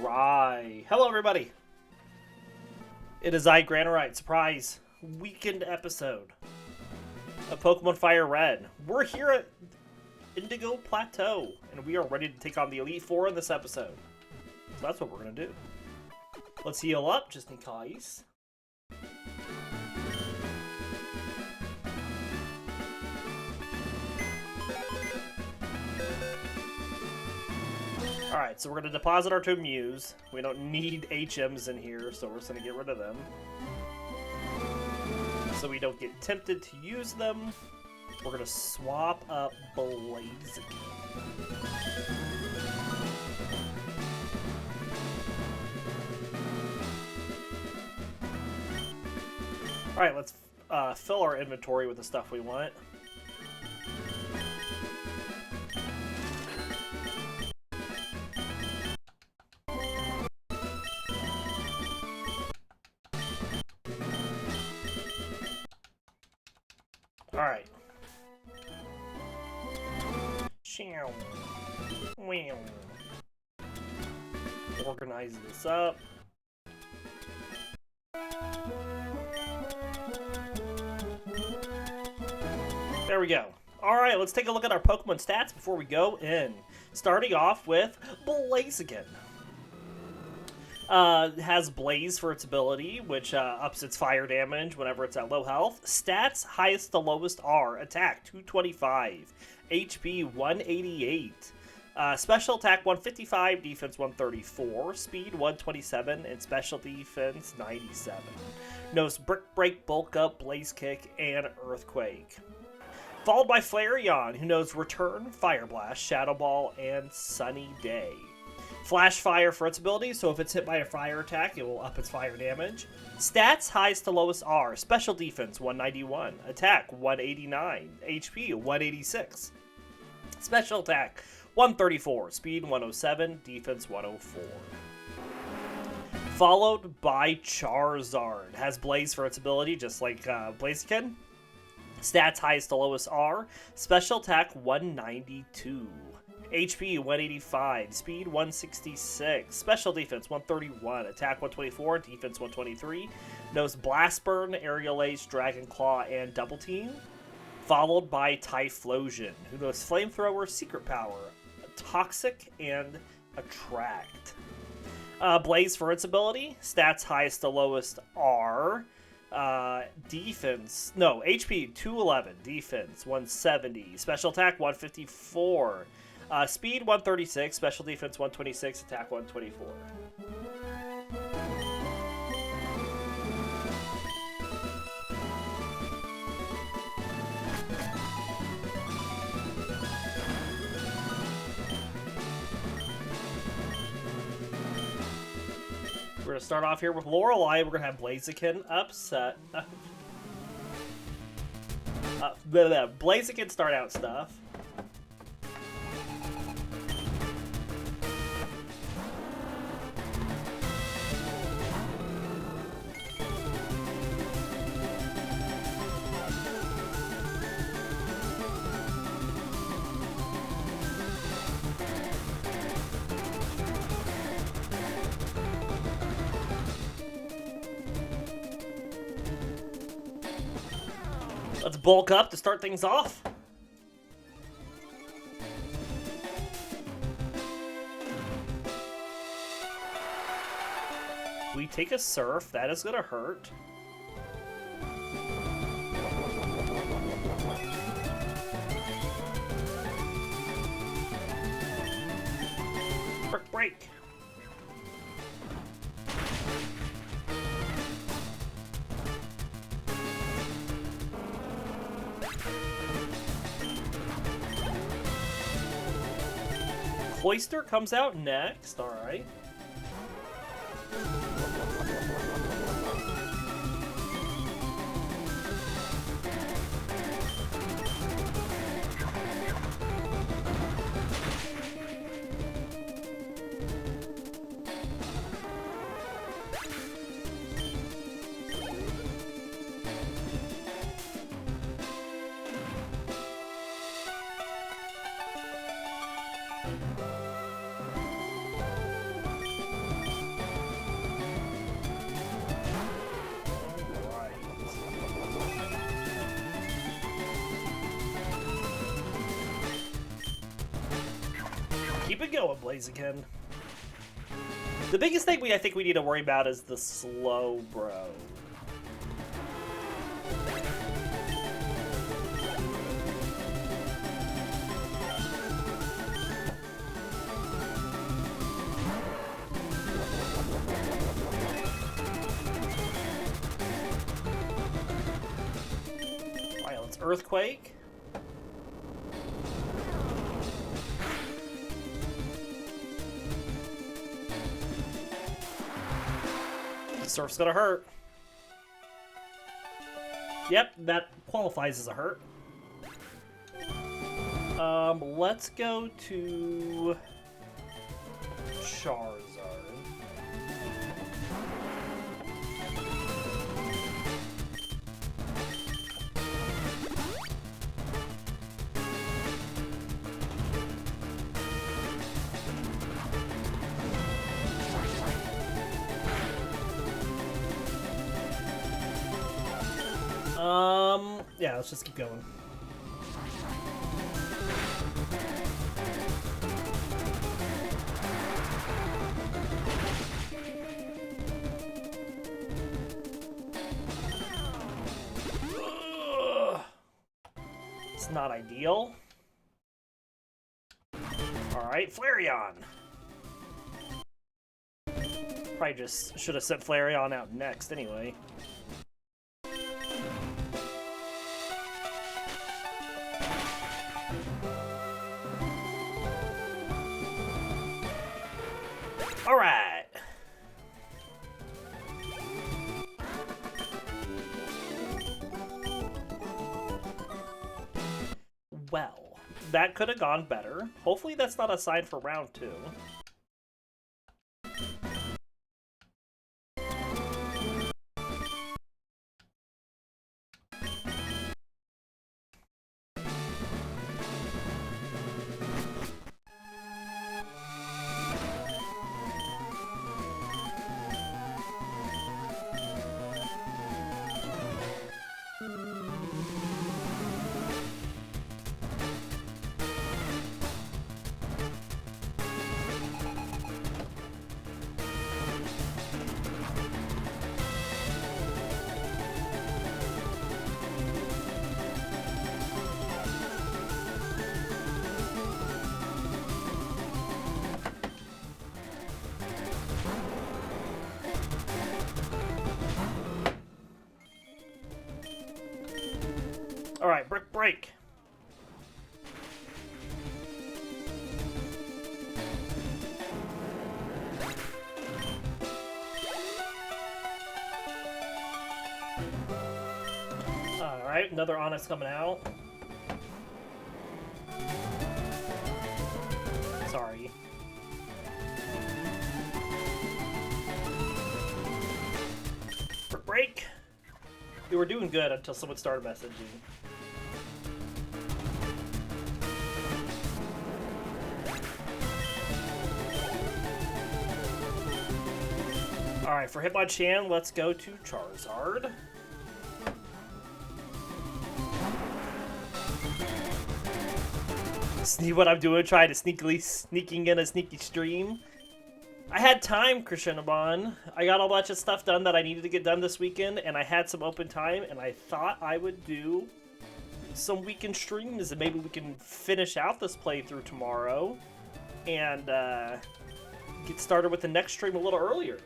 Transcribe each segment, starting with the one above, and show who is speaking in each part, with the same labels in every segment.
Speaker 1: Alright. Hello, everybody. It is I, Granorite. Surprise weekend episode of Pokemon Fire Red. We're here at Indigo Plateau, and we are ready to take on the Elite Four in this episode. So that's what we're going to do. Let's heal up, just in case. Alright, so we're going to deposit our two Mews. We don't need HMs in here, so we're just going to get rid of them. So we don't get tempted to use them. We're going to swap up Blaziken. Alright, let's fill our inventory with the stuff we want. Alright. Organize this up. There we go. Alright, let's take a look at our Pokemon stats before we go in. Starting off with Blaziken. Has Blaze for its ability, which ups its fire damage whenever it's at low health. Stats, highest to lowest are Attack 225, HP 188, Special Attack 155, Defense 134, Speed 127, and Special Defense 97. Knows Brick Break, Bulk Up, Blaze Kick, and Earthquake. Followed by Flareon, who knows Return, Fire Blast, Shadow Ball, and Sunny Day. Flash Fire for its ability, so if it's hit by a fire attack, it will up its fire damage. Stats, highest to lowest are Special Defense 191, Attack 189, HP 186, Special Attack 134, Speed 107, Defense 104. Followed by Charizard. Has Blaze for its ability, just like Blaziken. Stats, highest to lowest are Special Attack 192. HP 185, Speed 166, Special Defense 131, Attack 124, Defense 123, knows Blast Burn, Aerial Ace, Dragon Claw, and Double Team. Followed by Typhlosion, who knows Flamethrower, Secret Power, Toxic, and Attract. Blaze for its ability, stats highest to lowest are HP 211, Defense 170, Special Attack 154, Speed 136, Special Defense 126, Attack 124. We're going to start off here with Lorelei. We're going to have Blaziken upset. Blaziken start out stuff. Let's bulk up to start things off. We take a Surf. That is going to hurt. Brick Break. Cloyster comes out next, alright. Keep it going, Blaziken. The biggest thing I think we need to worry about is the slow bro. Violence Earthquake. Surf's gonna hurt. Yep, that qualifies as a hurt. Let's go to Charizard. Yeah, let's just keep going. It's not ideal. Alright, Flareon. Probably just should have sent Flareon out next anyway. Alright. Well, that could have gone better. Hopefully that's not a sign for round 2. Alright, Brick Break. Alright, another Onyx coming out. Sorry. Brick Break. We were doing good until someone started messaging. Alright, for Hitmonchan, let's go to Charizard. See what I'm doing, trying to sneaking in a sneaky stream. I had time, Krishnabon. I got a bunch of stuff done that I needed to get done this weekend, and I had some open time, and I thought I would do some weekend streams, and maybe we can finish out this playthrough tomorrow, and get started with the next stream a little earlier.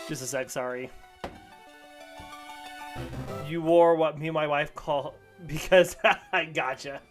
Speaker 1: Just a sec, sorry. You wore what me and my wife call because I gotcha.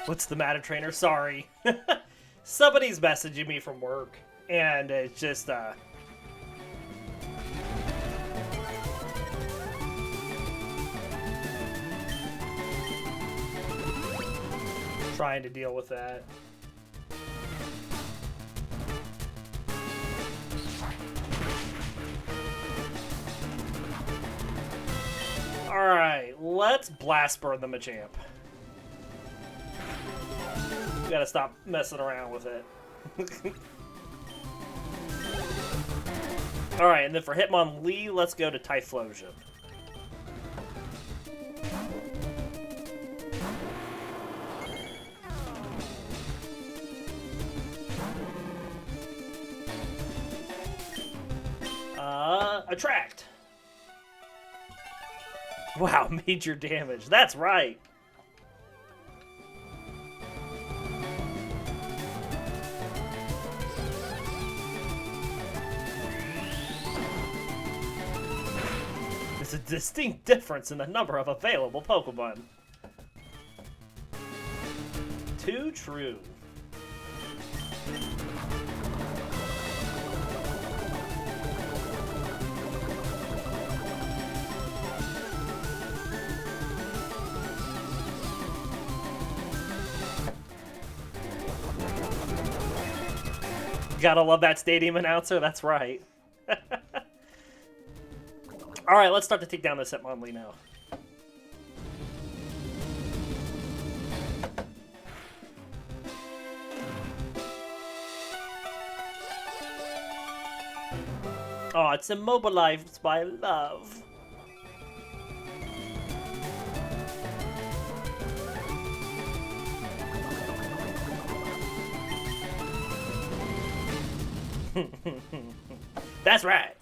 Speaker 1: What's the matter, trainer? Sorry. Somebody's messaging me from work, and it's just, trying to deal with that. Alright, let's blast burn the Machamp. We gotta stop messing around with it. Alright, and then for Hitmonlee, let's go to Typhlosion. Attract! Wow, major damage. That's right! There's a distinct difference in the number of available Pokemon. Too true. Gotta love that stadium announcer, that's right. Alright, let's start to take down this Hitmonlee now. Oh, it's immobilized by love. That's right.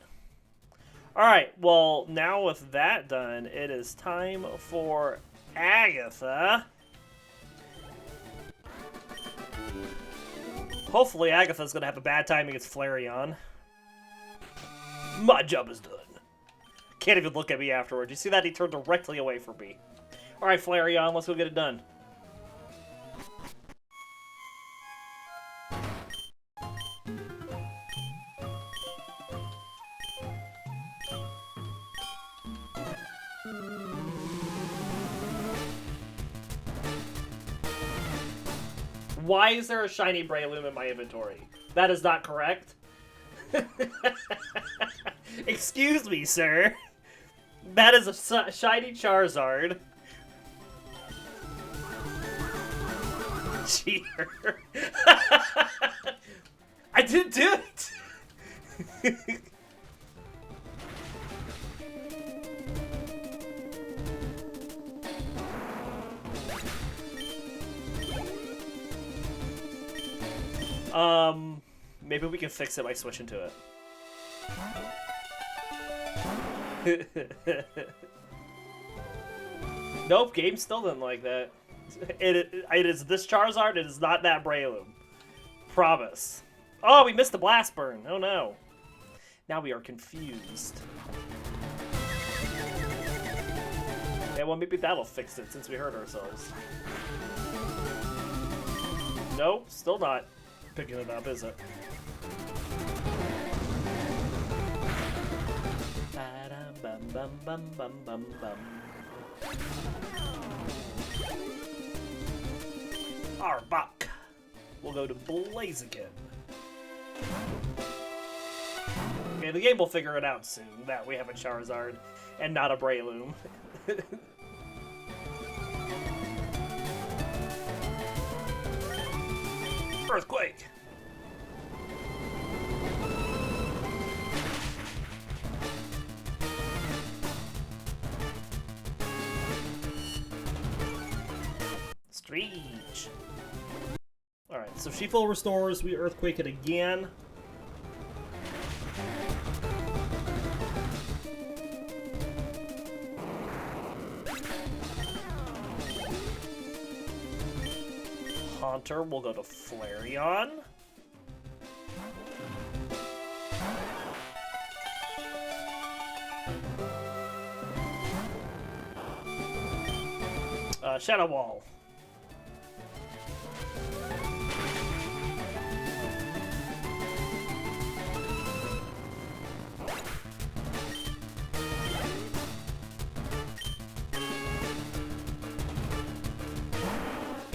Speaker 1: Alright, well, now with that done, it is time for Agatha. Hopefully Agatha's gonna have a bad time against Flareon. My job is done. Can't even look at me afterwards. You see that? He turned directly away from me. Alright, Flareon, let's go get it done. Why is there a shiny Breloom in my inventory? That is not correct. Excuse me, sir. That is a shiny Charizard. Cheater. I didn't do it. Maybe we can fix it by switching to it. Nope, game still didn't like that. It is this Charizard, it is not that Breloom. Promise. Oh, we missed the Blast Burn. Oh no. Now we are confused. Yeah, well, maybe that'll fix it since we hurt ourselves. Nope, still not picking it up, is it? Arbok. We'll go to Blaziken. Okay, the game will figure it out soon that we have a Charizard and not a Breloom. Earthquake! Strange. Alright, so she full restores, we Earthquake it again. Haunter will go to Flareon. Shadow Wall.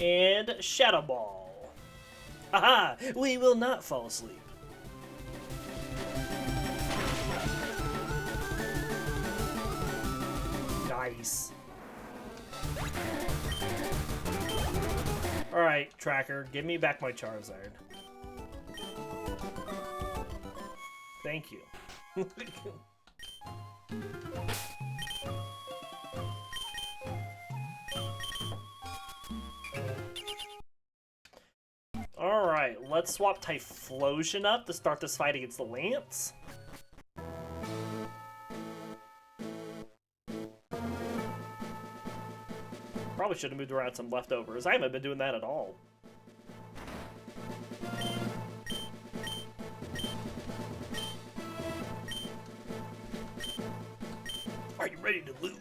Speaker 1: And Shadow Ball. Aha! We will not fall asleep. Nice. Alright, Tracker, give me back my Charizard. Thank you. Alright, let's swap Typhlosion up to start this fight against the Lance. Probably should have moved around some leftovers. I haven't been doing that at all. Are you ready to lose?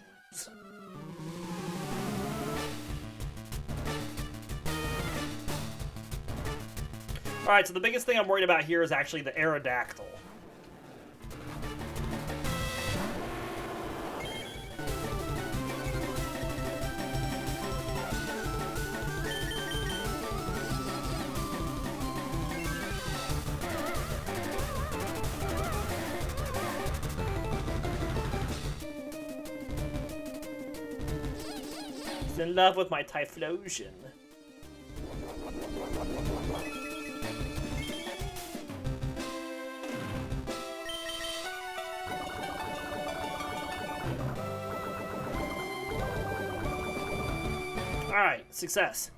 Speaker 1: Alright, so the biggest thing I'm worried about here is actually the Aerodactyl. He's in love with my Typhlosion. Alright, success.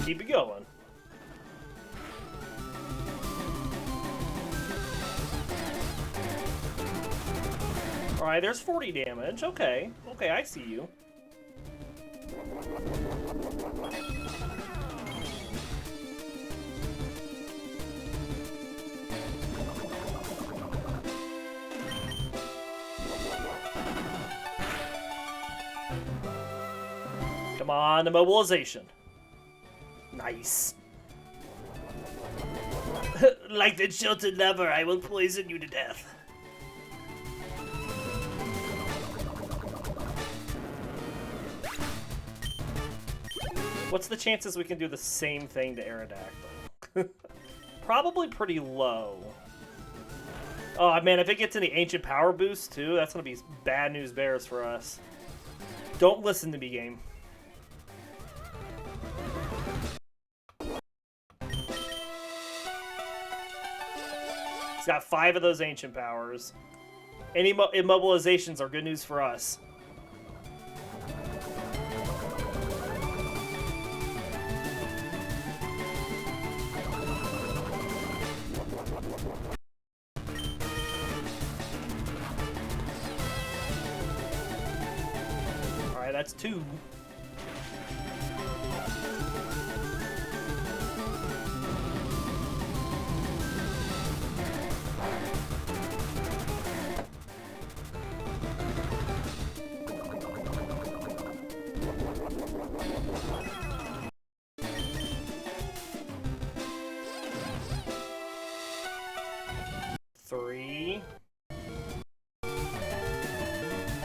Speaker 1: Keep it going. Alright, there's 40 damage. Okay. Okay, I see you. Come on, immobilization. Nice. Like the jilted lover, I will poison you to death. What's the chances we can do the same thing to Aerodactyl? Probably pretty low. Oh man, if it gets any Ancient Power boost too, that's gonna be bad news bears for us. Don't listen to me, game. He's got 5 of those Ancient Powers. Any immobilizations are good news for us. Alright, that's 2.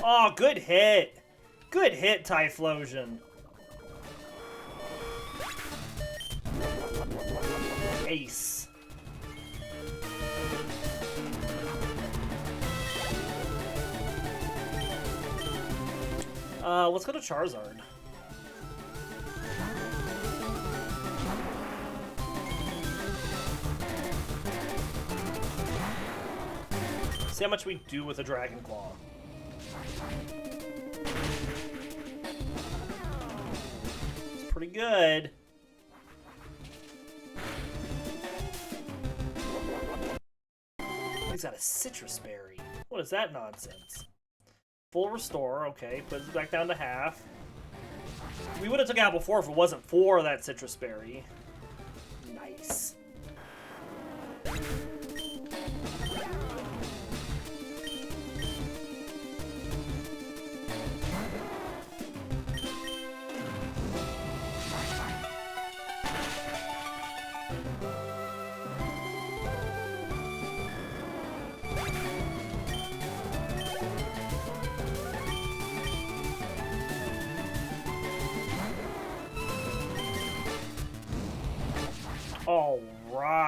Speaker 1: Oh, good hit. Good hit, Typhlosion. Ace. Let's go to Charizard. See how much we do with a Dragon Claw. It's pretty good. He's got a Citrus Berry. What is that nonsense? Full restore, okay, puts it back down to half. We would have took it out before if it wasn't for that Citrus Berry. Nice.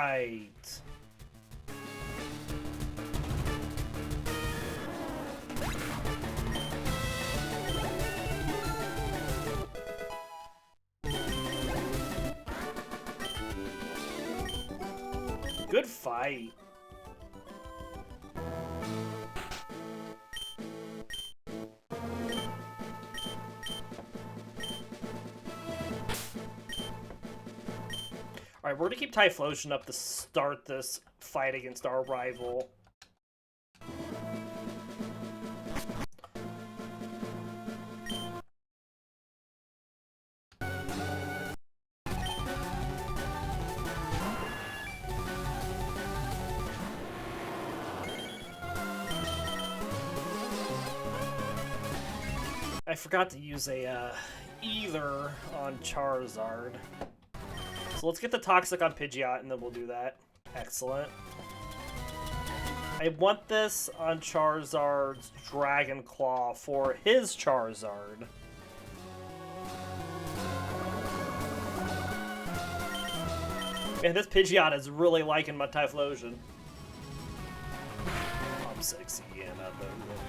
Speaker 1: fight. Good fight. Alright, we're gonna keep Typhlosion up to start this fight against our rival. I forgot to use a either on Charizard. So let's get the Toxic on Pidgeot, and then we'll do that. Excellent. I want this on Charizard's Dragon Claw for his Charizard. Man, this Pidgeot is really liking my Typhlosion. I'm sexy and I know it.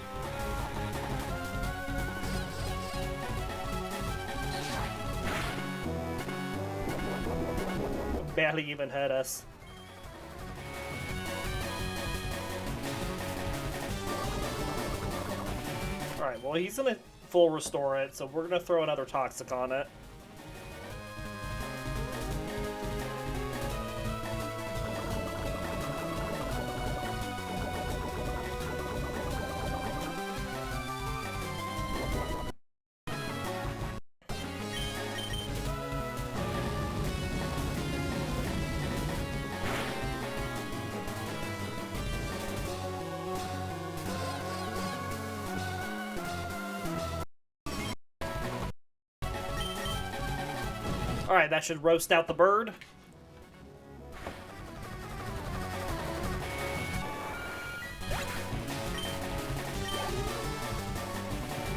Speaker 1: Barely even hurt us. Alright, well he's gonna full restore it, so we're gonna throw another Toxic on it. Alright, that should roast out the bird.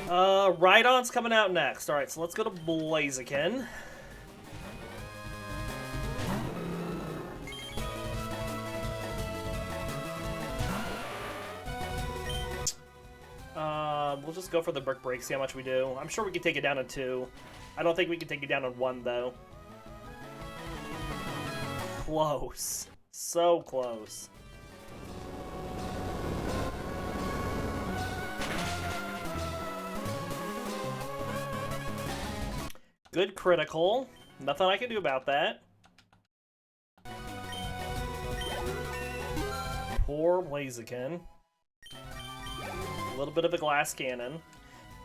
Speaker 1: Rhydon's coming out next. Alright, so let's go to Blaziken. We'll just go for the Brick Break, see how much we do. I'm sure we can take it down to 2. I don't think we can take it down on 1, though. Close. So close. Good critical. Nothing I can do about that. Poor Blaziken. A little bit of a glass cannon.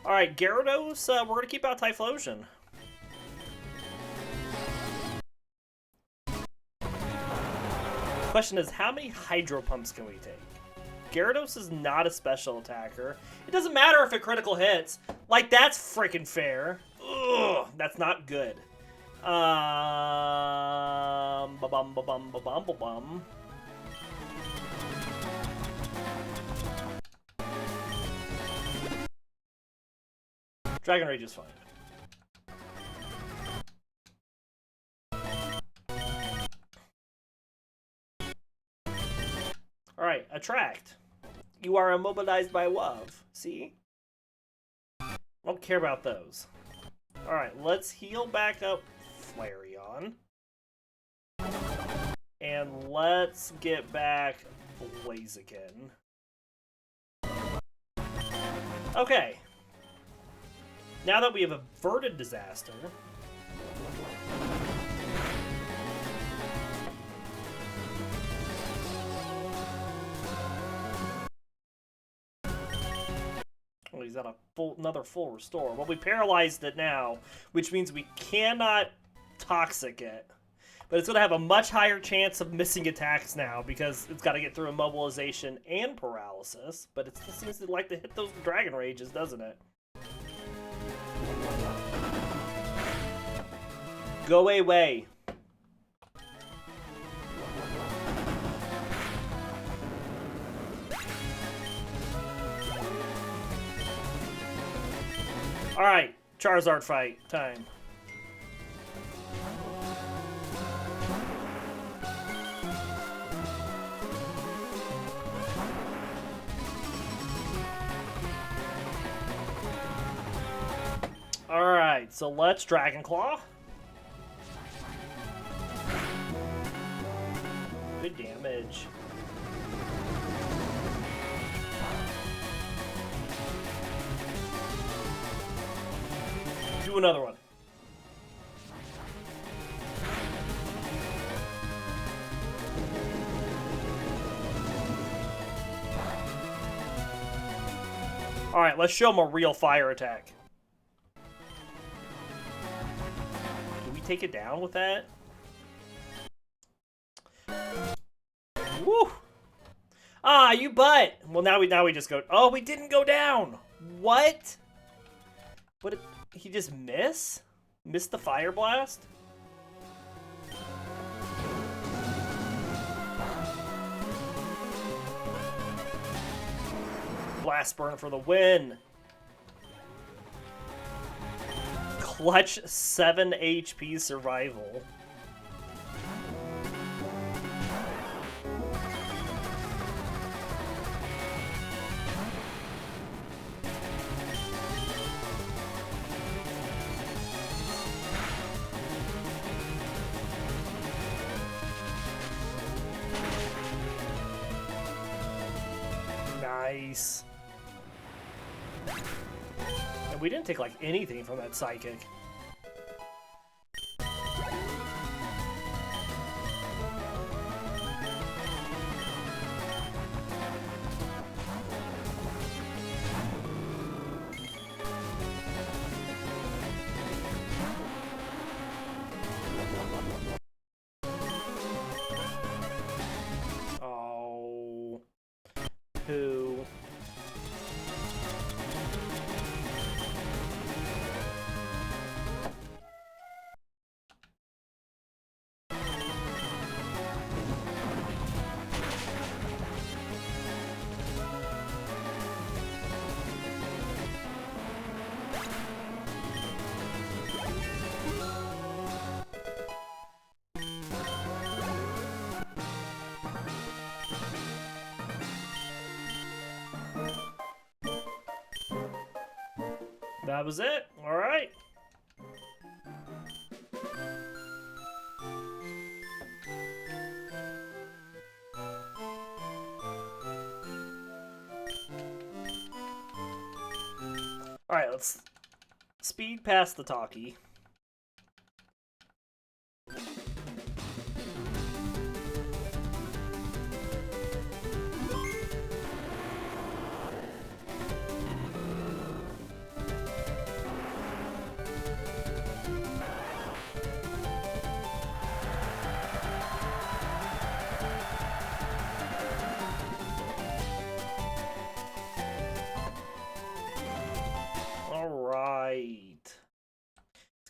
Speaker 1: Alright, Gyarados, we're going to keep out Typhlosion. Question is, how many Hydro Pumps can we take? Gyarados is not a special attacker. It doesn't matter if it critical hits. Like, that's freaking fair. Ugh, that's not good. Ba-bum, ba-bum, ba-bum, ba-bum. Dragon Rage is fine. Alright, Attract. You are immobilized by love. See? I don't care about those. Alright, let's heal back up Flareon. And let's get back Blaziken. Okay. Now that we have averted disaster, oh, he's at another full restore. Well, we paralyzed it now, which means we cannot Toxic it. But it's going to have a much higher chance of missing attacks now because it's got to get through Immobilization and Paralysis. But it still seems to like to hit those Dragon Rages, doesn't it? Go away. Alright, Charizard fight time. Alright, so let's Dragon Claw. Good damage. Do another one. Alright, let's show him a real fire attack. Do we take it down with that? Woo! Ah, you butt! Well, now we just go... Oh, we didn't go down! What? What did he just miss? Missed the fire blast? Blast burn for the win. Clutch 7 HP survival. Nice. And we didn't take like anything from that psychic. Oh. Who? That was it. All right. All right, let's speed past the talkie.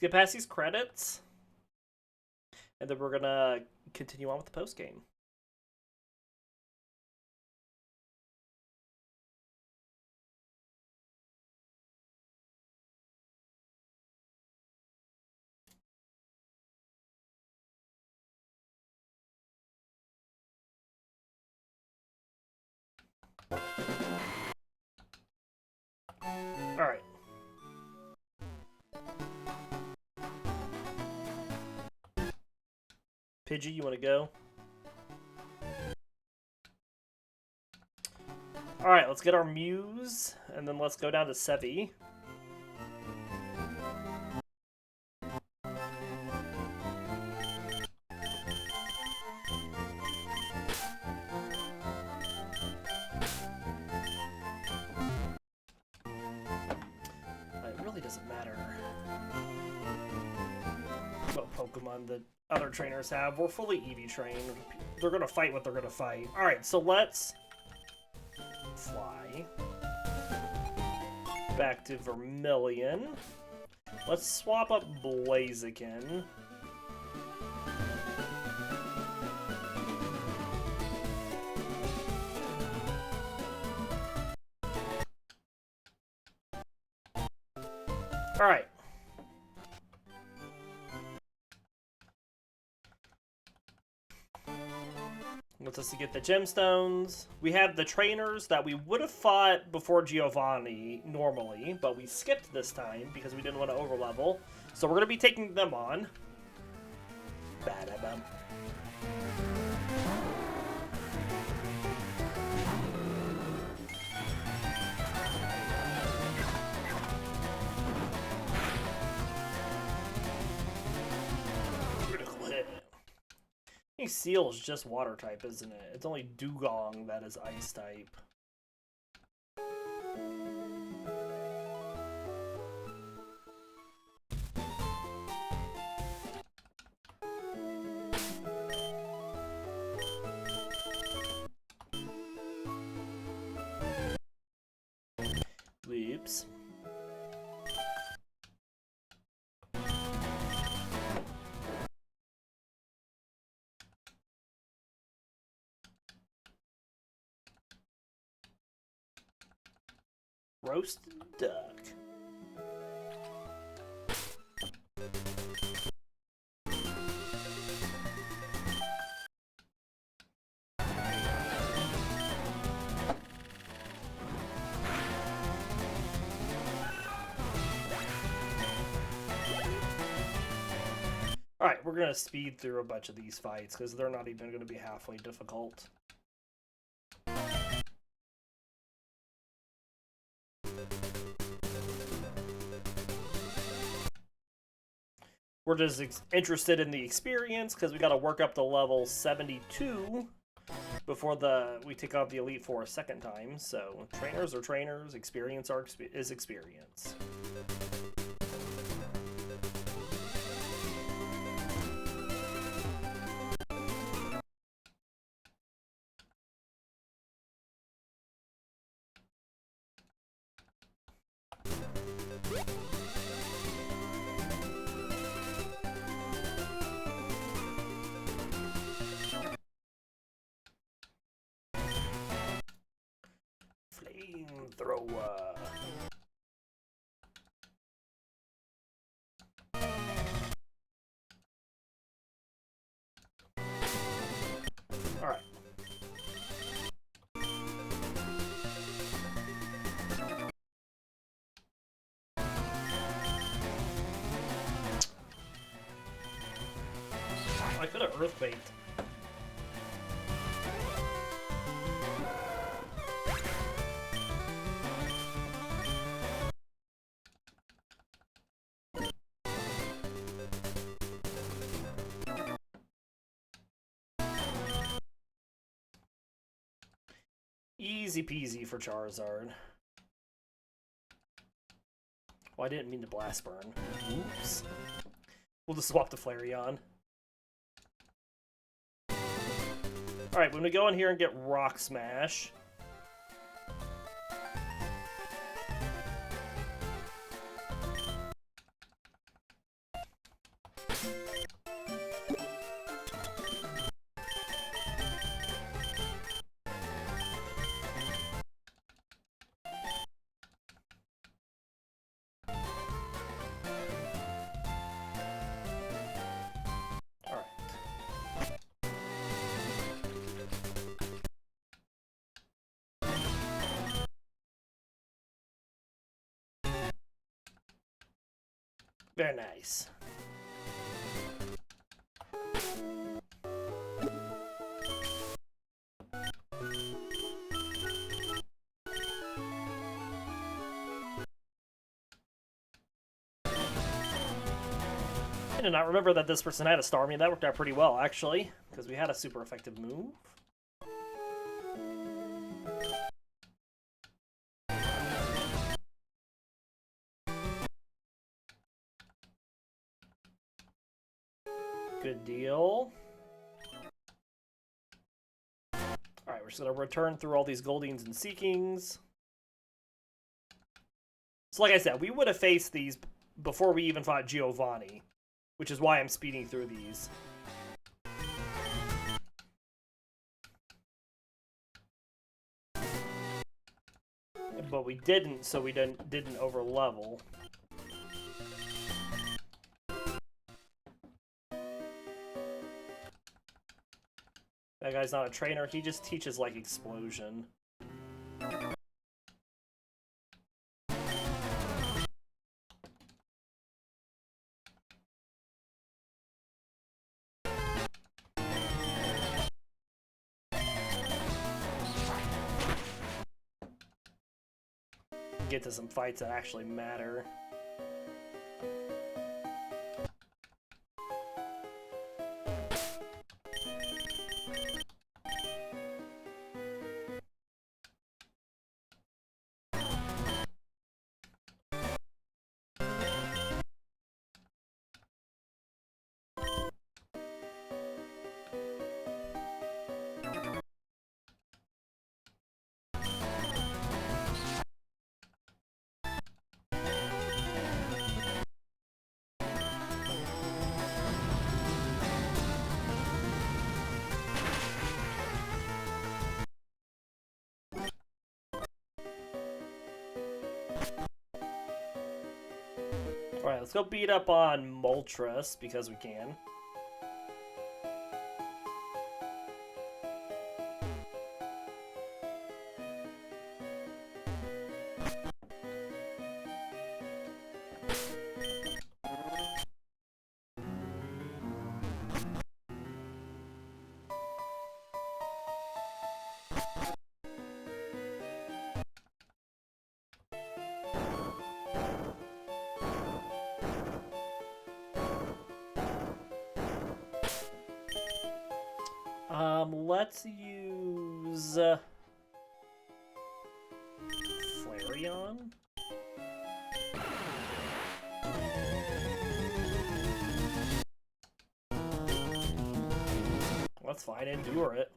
Speaker 1: Let's get past these credits, and then we're gonna continue on with the post game. All right. Pidgey, you want to go? Alright, let's get our Muse, and then let's go down to Sevi. It really doesn't matter what Pokemon the other trainers have. We're fully Eevee trained. They're gonna fight what they're gonna fight. Alright, so let's fly back to Vermilion. Let's swap up Blaziken. Alright. I'm Wants us to get the gemstones. We have the trainers that we would have fought before Giovanni normally, but we skipped this time because we didn't want to overlevel. So we're going to be taking them on. Ba-da-bum. I think Seal is just water type, isn't it? It's only Dugong that is ice type. Whoops. Roasted duck. Alright, we're gonna speed through a bunch of these fights because they're not even gonna be halfway difficult. We're just interested in the experience because we got to work up to level 72 before we take out the Elite Four a second time. So trainers are trainers, experience is experience. Flamethrower. All right. I could have Earthquaked. Easy peasy for Charizard. Well, I didn't mean to Blast Burn. Oops. We'll just swap to Flareon. Alright, when we go in here and get Rock Smash... Very nice. I did not remember that this person had a Starmie. That worked out pretty well, actually, because we had a super effective move. Good deal. Alright, we're just going to return through all these Goldings and Seekings. So like I said, we would have faced these before we even fought Giovanni, which is why I'm speeding through these. But we didn't, so we didn't over-level. That guy's not a trainer, he just teaches, like, Explosion. Get to some fights that actually matter. Alright, let's go beat up on Moltres, because we can. Let's use Flareon. That's fine, endure it.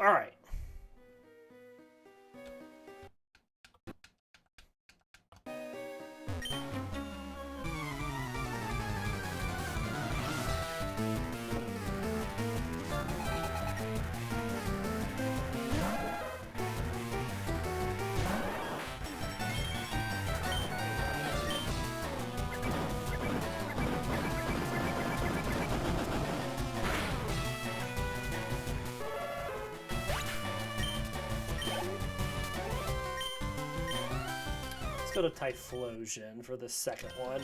Speaker 1: All right. Let's go to Typhlosion for the second one.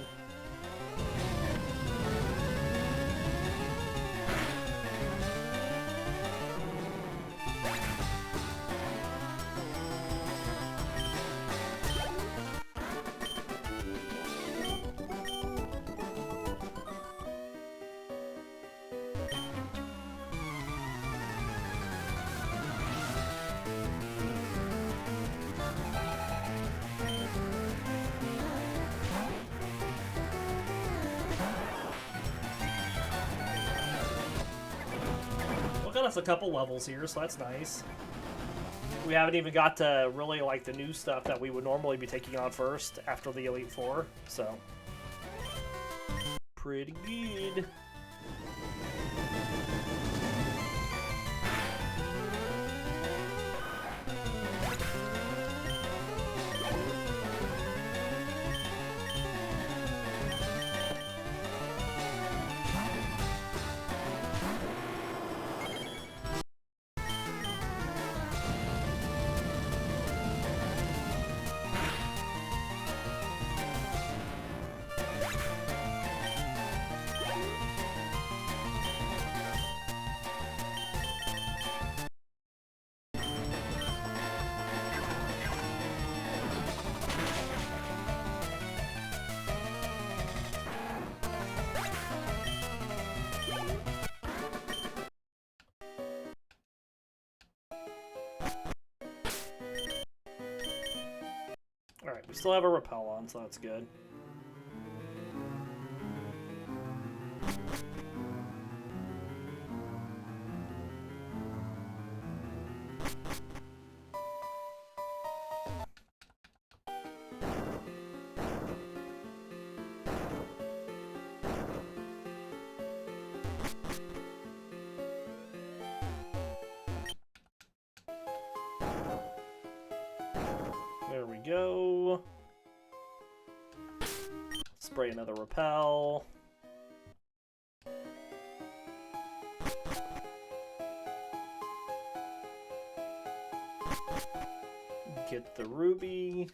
Speaker 1: Got us a couple levels here, so that's nice. We haven't even got to really like the new stuff that we would normally be taking on first after the Elite Four, so pretty good. Alright, we still have a repel on, so that's good. go. Spray another repel. Get the ruby.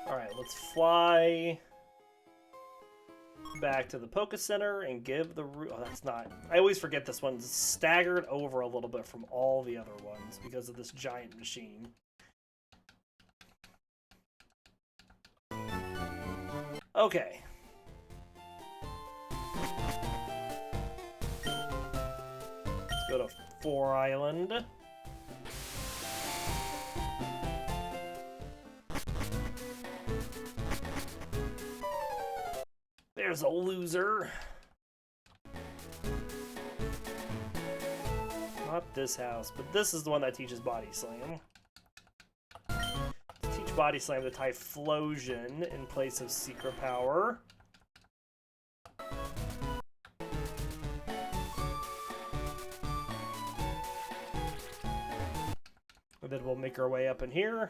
Speaker 1: Alright, let's fly back to the Poké Center and give the oh, that's not... I always forget this one's staggered over a little bit from all the other ones because of this giant machine. Okay. Let's go to 4 Island. There's a loser. Not this house, but this is the one that teaches Body Slam. Let's teach Body Slam to Typhlosion in place of Secret Power. And then we'll make our way up in here.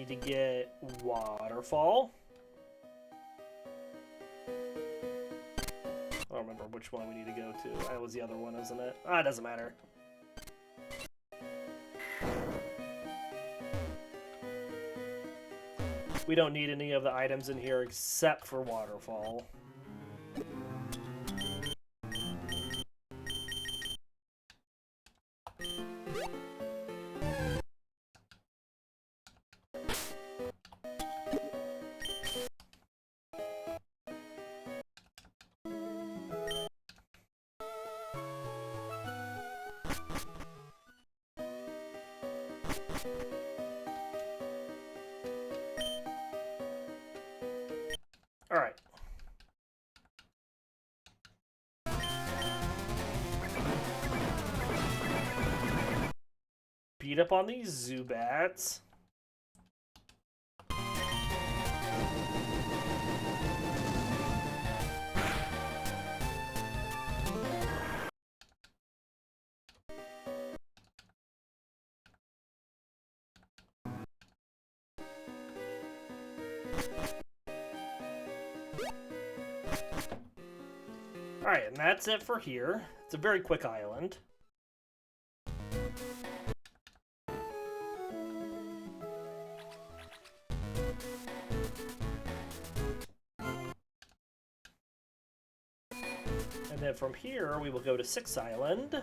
Speaker 1: To get Waterfall. I don't remember which one we need to go to. That was the other one, isn't it? Ah, it doesn't matter. We don't need any of the items in here except for Waterfall. All right. Beat up on these Zubats. Alright, and that's it for here. It's a very quick island. And then from here, we will go to 6 Island.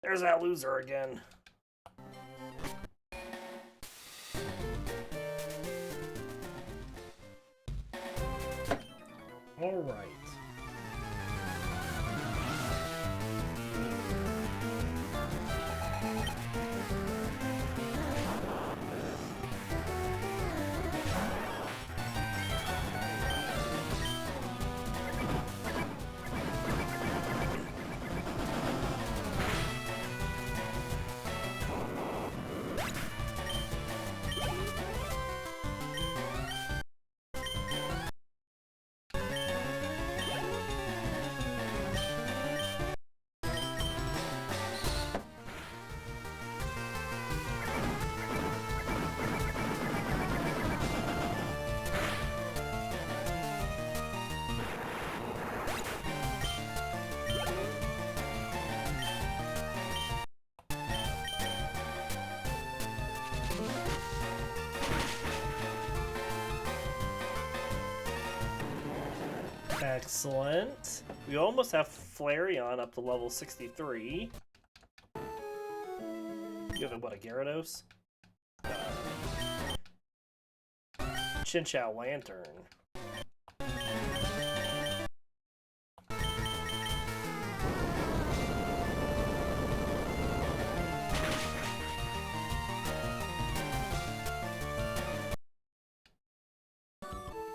Speaker 1: There's that loser again. All right. Excellent. We almost have Flareon up to level 63. You have, what, a Gyarados? Chinchou Lantern.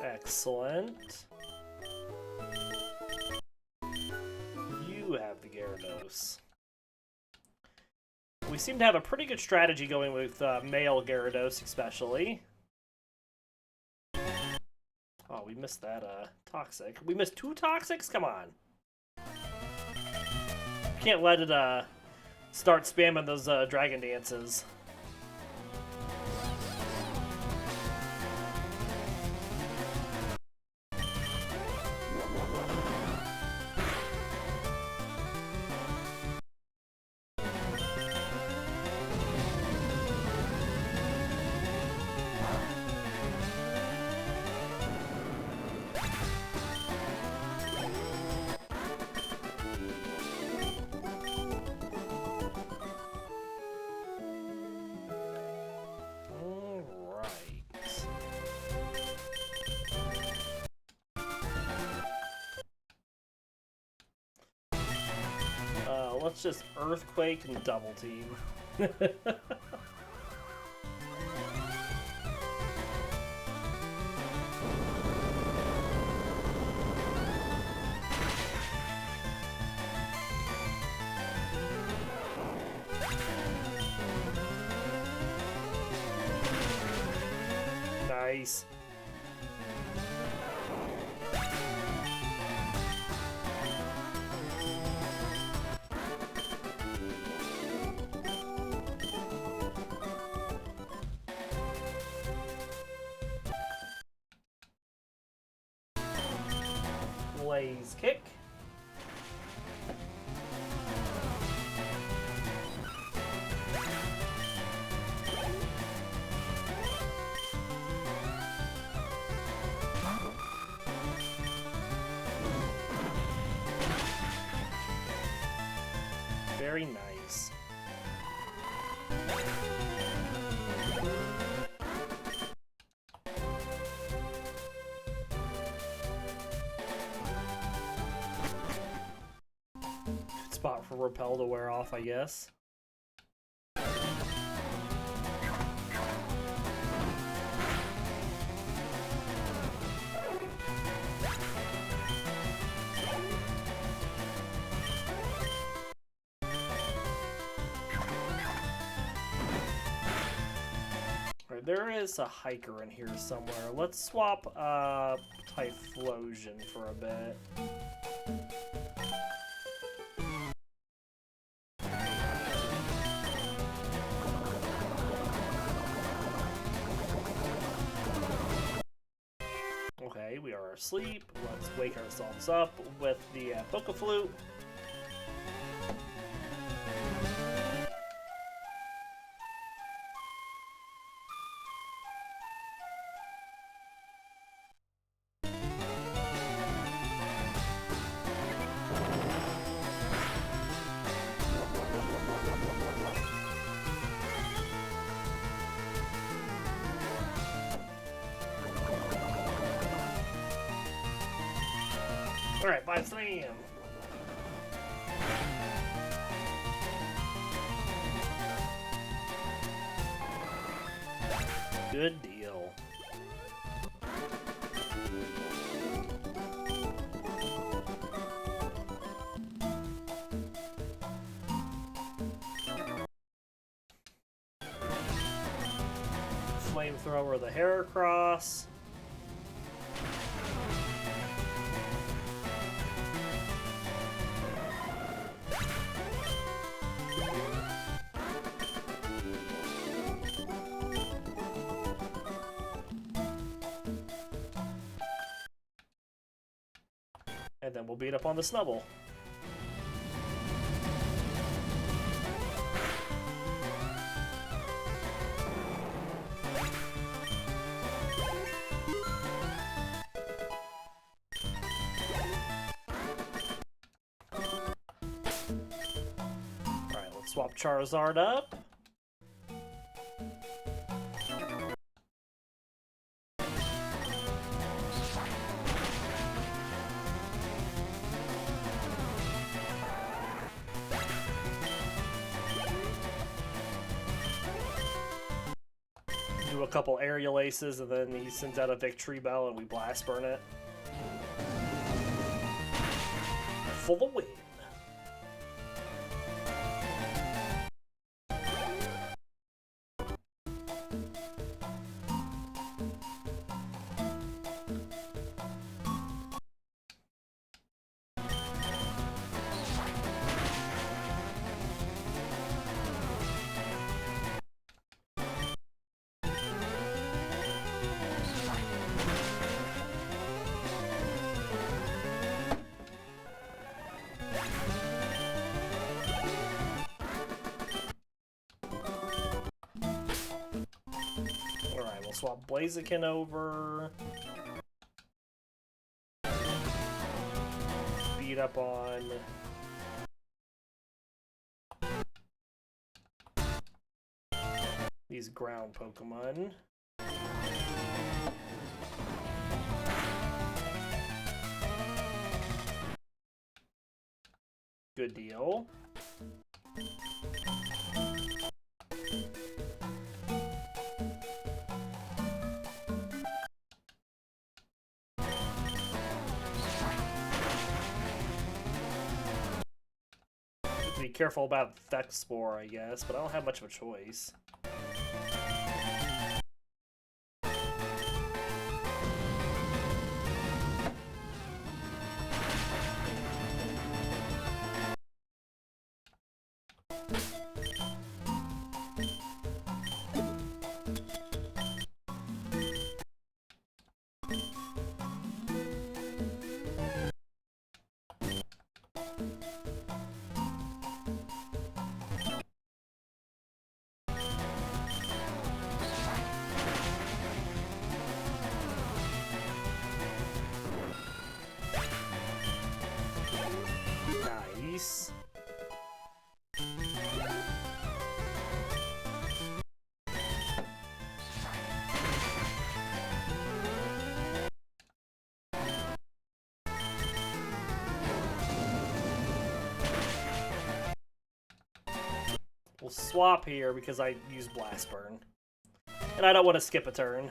Speaker 1: Excellent. You have the Gyarados. We seem to have a pretty good strategy going with male Gyarados, especially. Oh, we missed that Toxic. We missed 2 Toxics? Come on. Can't let it start spamming those Dragon Dances. Let's just Earthquake and Double Team. Nice. Blaze Kick. Very nice. Spot for Repel to wear off, I guess. Alright, there is a hiker in here somewhere. Let's swap Typhlosion for a bit. Okay, we are asleep. Let's wake ourselves up with the Poké-Flute. Alright, bye, Slam! Good deal. Flamethrower the Heracross. And then we'll beat up on the Snubble. swap Charizard up. Do a couple aerial aces, and then he sends out a Victory Bell, and we blast burn it. For the win. We'll swap Blaziken over. Beat up on these ground Pokemon. Good deal. Be careful about Effect Spore, I guess, but I don't have much of a choice. Nice. We'll swap here because I use Blast Burn. And I don't want to skip a turn.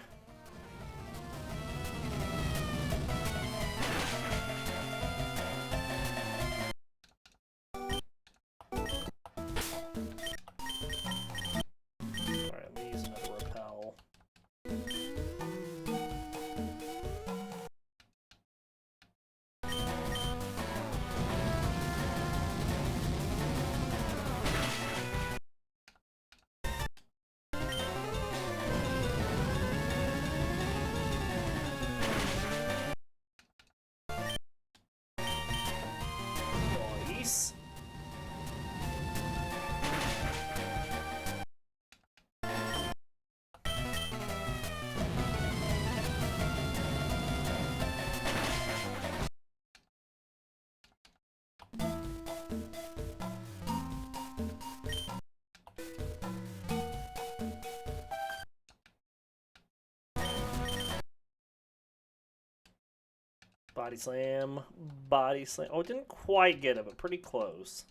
Speaker 1: Body slam, body slam. Oh, it didn't quite get it, but pretty close.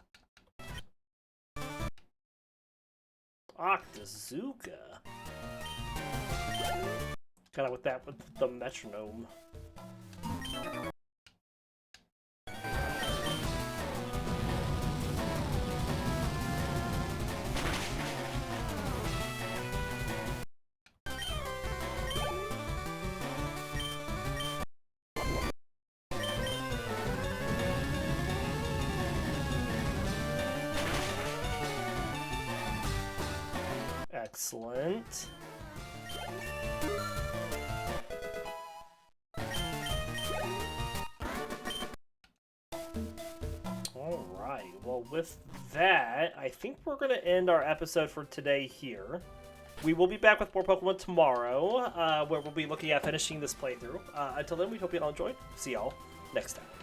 Speaker 1: Octazooka. Kind of with that, with the metronome. Excellent. Alright, well with that, I think we're going to end our episode for today here. We will be back with more Pokemon tomorrow, where we'll be looking at finishing this playthrough. Until then, we hope you all enjoyed. See y'all next time.